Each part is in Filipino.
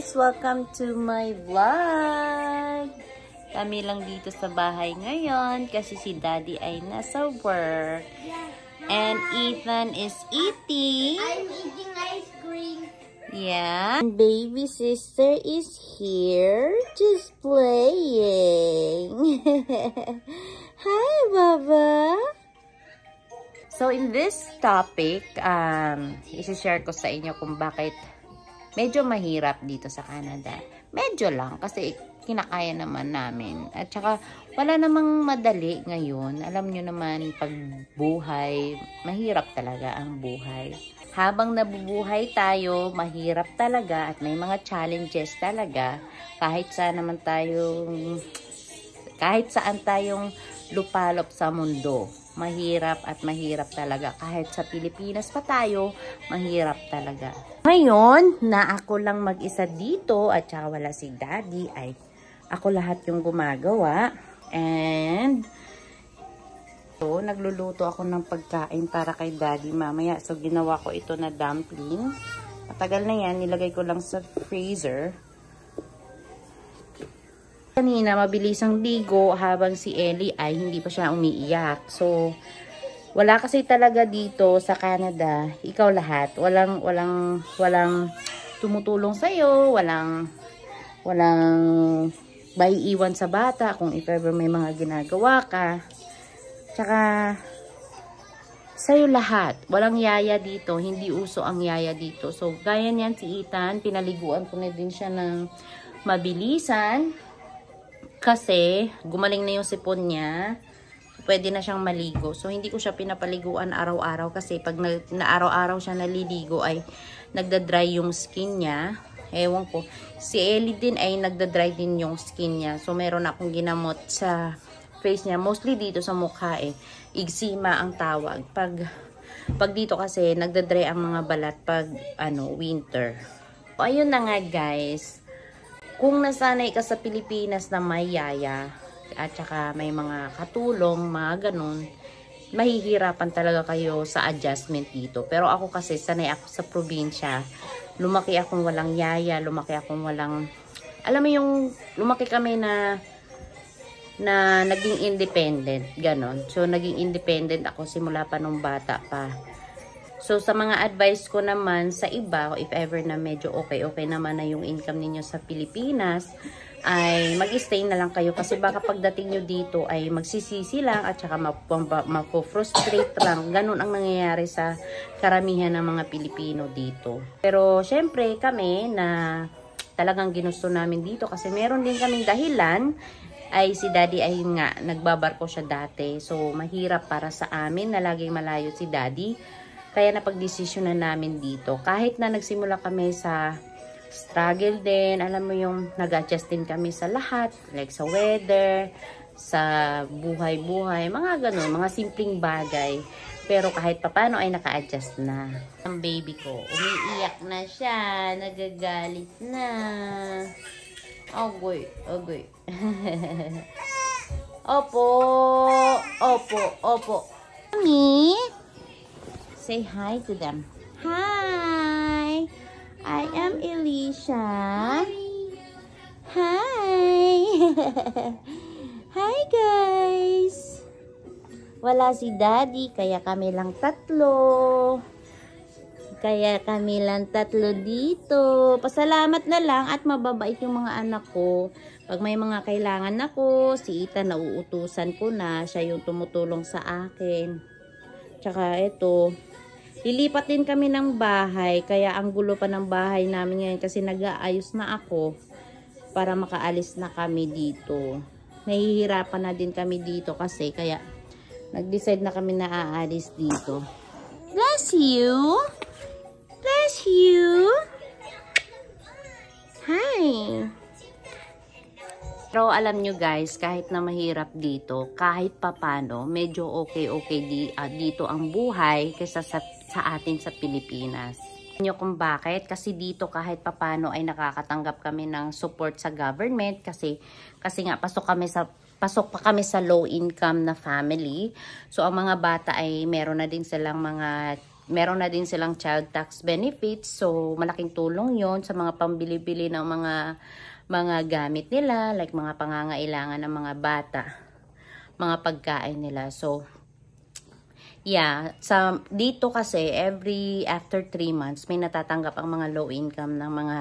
guys! Welcome to my vlog! Kami lang dito sa bahay ngayon kasi si Daddy ay nasa work. And Ethan is eating. I'm eating ice cream. Yeah. And baby sister is here just playing. Hi, Baba! So, in this topic, isi-share ko sa inyo kung bakit medyo mahirap dito sa Canada. Medyo lang, kasi kinakaya naman namin. At saka, wala namang madali ngayon. Alam nyo naman, pag buhay, mahirap talaga ang buhay. Habang nabubuhay tayo, mahirap talaga at may mga challenges talaga. Kahit saan tayong lupalop sa mundo. Mahirap at mahirap talaga. Kahit sa Pilipinas pa tayo, mahirap talaga. Ngayon, na ako lang mag-isa dito at saka wala si Daddy, ay ako lahat yung gumagawa. And so, nagluluto ako ng pagkain para kay Daddy mamaya. So, ginawa ko ito na dumpling. Matagal na yan, nilagay ko lang sa freezer. Kanina, mabilis ang ligo habang si Ellie ay hindi pa siya umiiyak. So, wala kasi talaga dito sa Canada, ikaw lahat. Walang tumutulong sa'yo, walang maiiwan sa bata kung if ever may mga ginagawa ka. Tsaka, sa'yo lahat. Walang yaya dito, hindi uso ang yaya dito. So, gaya niyan si Ethan, pinaliguan ko na din siya ng mabilisan. Kasi, gumaling na yung sipon niya. Pwede na siyang maligo. So, hindi ko siya pinapaliguan araw-araw. Kasi, pag araw-araw siya naliligo, ay nagda-dry yung skin niya. Ewan ko. Si Ellie din ay nagda-dry din yung skin niya. So, meron akong ginamot sa face niya. Mostly dito sa mukha eh. Eczema ang tawag. Pag dito kasi, nagda-dry ang mga balat pag winter. O, ayun na nga guys. Kung nasanay ka sa Pilipinas na may yaya at saka may mga katulong, mga ganun, mahihirapan talaga kayo sa adjustment dito. Pero ako kasi sanay ako sa probinsya. Lumaki akong walang yaya, lumaki akong walang, alam mo yung lumaki kami na naging independent, ganon. So naging independent ako simula pa nung bata pa. So, sa mga advice ko naman sa iba, if ever na medyo okay naman na yung income ninyo sa Pilipinas, ay mag-stay na lang kayo. Kasi baka pagdating nyo dito ay magsisisi lang at saka mapofrustrate lang. Ganun ang nangyayari sa karamihan ng mga Pilipino dito. Pero, syempre, kami na talagang ginusto namin dito kasi meron din kaming dahilan ay si Daddy ay nga, nagbabarko siya dati. So, mahirap para sa amin na laging malayo si Daddy. Kaya napag-desisyon na namin dito. Kahit na nagsimula kami sa struggle din, alam mo yung nag-adjust din kami sa lahat. Like sa weather, sa buhay-buhay, mga ganun, mga simpleng bagay. Pero kahit papano ay naka-adjust na. Ang baby ko, umiiyak na siya, nagagalit na. Ogoy. Opo. Mami? Say hi to them. Hi! I am Elisha. Hi! Hi guys! Wala si Daddy, kaya kami lang tatlo. Dito. Pasalamat na lang at mababait yung mga anak ko. Pag may mga kailangan ako, si Ethan nauutusan ko na. Siya yung tumutulong sa akin. Tsaka ito, lilipat din kami ng bahay, kaya ang gulo pa ng bahay namin ngayon kasi nag-aayos na ako para makaalis na kami dito. Nahihirapan na din kami dito kasi kaya nag-decide na kami na aalis dito. Bless you! Bless you! Hi! Pero alam nyo guys, kahit na mahirap dito, kahit papano, medyo okay dito ang buhay kaysa sa atin sa Pilipinas. Alam nyo kung bakit? Kasi dito kahit papano ay nakakatanggap kami ng support sa government kasi nga pasok pa kami sa low income na family. So ang mga bata ay meron na din silang mga meron na din silang child tax benefits. So, malaking tulong yon sa mga pambili-bili ng mga gamit nila, like mga pangangailangan ng mga bata, mga pagkain nila. So, yeah, dito kasi after 3 months may natatanggap ang mga low income ng mga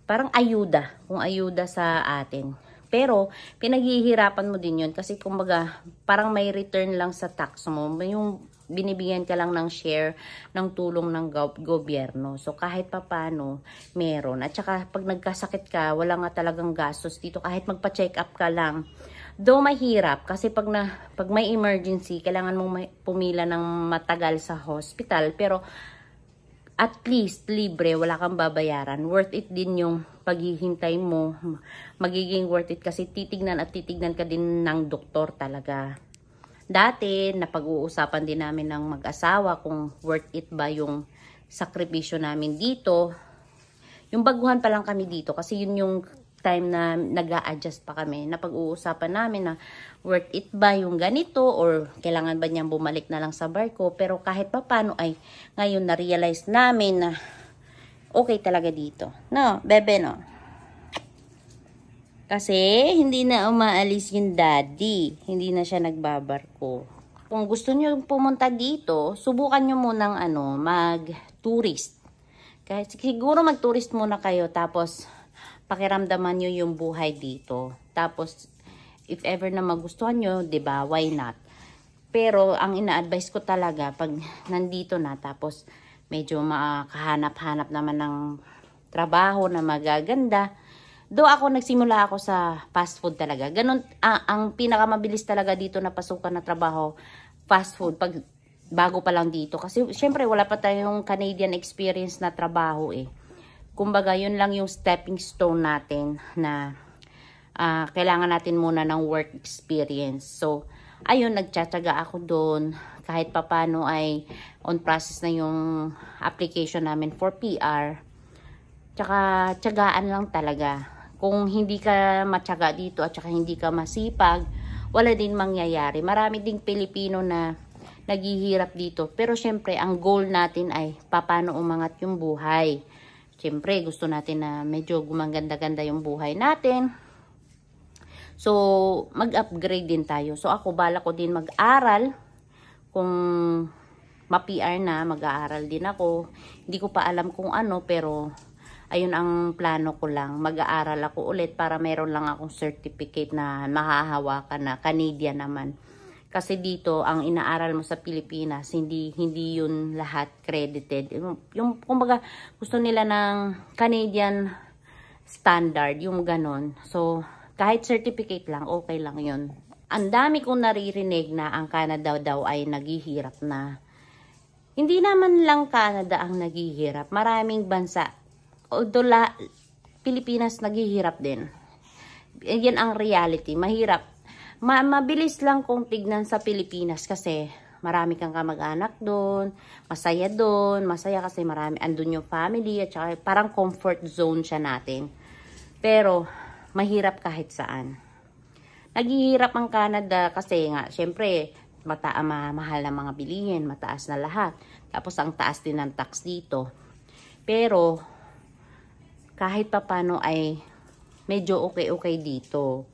parang ayuda, kung ayuda sa atin. Pero pinaghihirapan mo din 'yon kasi kumbaga parang may return lang sa tax mo, yung binibigyan ka lang ng share ng tulong ng gobyerno. So kahit papano meron. At saka pag nagkasakit ka, wala nga talagang gastos dito kahit magpa-check up ka lang. Though mahirap kasi pag may emergency, kailangan mong pumila ng matagal sa hospital, pero at least libre, wala kang babayaran. Worth it din yung paghihintay mo. Magiging worth it kasi titignan ka din ng doktor talaga. Dati, napag-uusapan din namin ng mag-asawa kung worth it ba yung sakripisyo namin dito. Yung baguhan pa lang kami dito kasi yun yung time na nag-a-adjust pa kami. Napag-uusapan namin na worth it ba yung ganito or kailangan ba niyang bumalik na lang sa barko. Pero kahit pa paano ay ngayon na-realize namin na okay talaga dito. No, bebe no. Kasi hindi na umaalis yung daddy. Hindi na siya nagbabarko. Kung gusto niyo pumunta dito, subukan niyo munang mag-tourist. Kahit siguro mag-tourist muna kayo tapos pakiramdaman nyo yung buhay dito. Tapos, if ever na magustuhan nyo, diba, why not? Pero, ang ina-advise ko talaga, pag nandito na, tapos medyo makahanap-hanap naman ng trabaho na magaganda. Ako nagsimula ako sa fast food talaga. Ganun, ang pinakamabilis talaga dito na pasukan na trabaho, fast food, bago pa lang dito. Kasi, syempre, wala pa tayong Canadian experience na trabaho eh. Kumbaga, yun lang yung stepping stone natin na kailangan natin muna ng work experience. So, ayun, nagtsatsaga ako doon. Kahit papano ay on process na yung application namin for PR. Tsaka, tsagaan lang talaga. Kung hindi ka matyaga dito at tsaka hindi ka masipag, wala din mangyayari. Marami ding Pilipino na naghihirap dito. Pero syempre, ang goal natin ay paano umangat yung buhay. Siyempre, gusto natin na medyo gumaganda-ganda yung buhay natin. So, mag-upgrade din tayo. So, ako, bala ko din mag-aral. Kung ma-PR na, mag-aaral din ako. Hindi ko pa alam kung ano, pero ayun ang plano ko lang. Mag-aaral ako ulit para meron lang akong certificate na mahahawakan na Canadian naman. Kasi dito, ang inaaral mo sa Pilipinas, hindi yun lahat credited. Yung kumbaga, gusto nila ng Canadian standard, yung ganon. So, kahit certificate lang, okay lang yun. Ang dami kong naririnig na ang Canada daw ay naghihirap na. Hindi naman lang Canada ang naghihirap. Maraming bansa. Although Pilipinas naghihirap din. Yan ang reality. Mahirap. Mabilis lang kung tignan sa Pilipinas kasi marami kang kamag-anak doon, masaya kasi marami, andun yung family at saka parang comfort zone siya natin. Pero, mahirap kahit saan. Naghihirap ang Canada kasi nga, syempre, mahal na mga bilihin, mataas na lahat. Tapos, ang taas din ng tax dito. Pero, kahit papano ay medyo okay dito.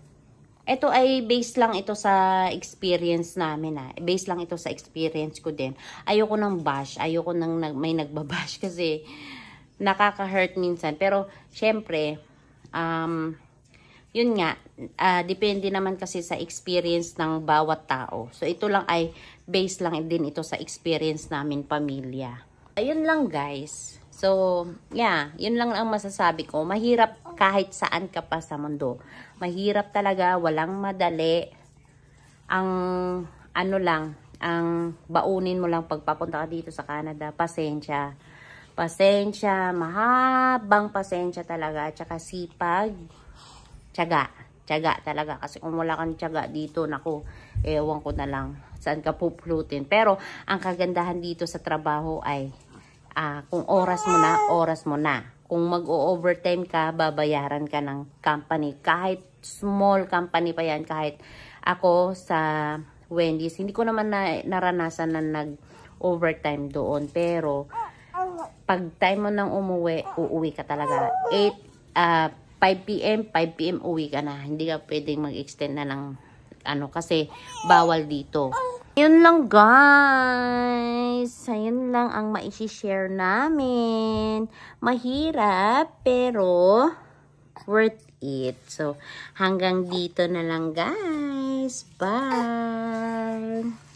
Ito ay based lang ito sa experience namin Based lang ito sa experience ko din. Ayoko nang bash. Ayoko nang may nagbabash kasi nakaka-hurt minsan. Pero, syempre, yun nga, depende naman kasi sa experience ng bawat tao. So, ito lang ay based lang din ito sa experience namin pamilya. Ayun lang guys. So, yeah, yun lang ang masasabi ko. Mahirap kahit saan ka pa sa mundo. Mahirap talaga, walang madali. Ang ang baunin mo lang pagpapunta ka dito sa Canada, pasensya. Pasensya, mahabang pasensya talaga. At saka sipag, tiyaga talaga. Kasi kung wala kang tiyaga dito, naku, ewan ko na lang saan ka pupulutin. Pero, ang kagandahan dito sa trabaho ay kung oras mo na. Kung mag-o-overtime ka, babayaran ka ng company. Kahit small company pa yan, kahit ako sa Wendy's, hindi ko naman naranasan na overtime doon. Pero, pag time mo nang umuwi, uuwi ka talaga. 5 p.m., 5 p.m. uwi ka na. Hindi ka pwedeng mag-extend na ng kasi bawal dito. Yun lang guys. Ayun lang ang mai-share namin. Mahirap, pero worth it. So, hanggang dito na lang guys. Bye!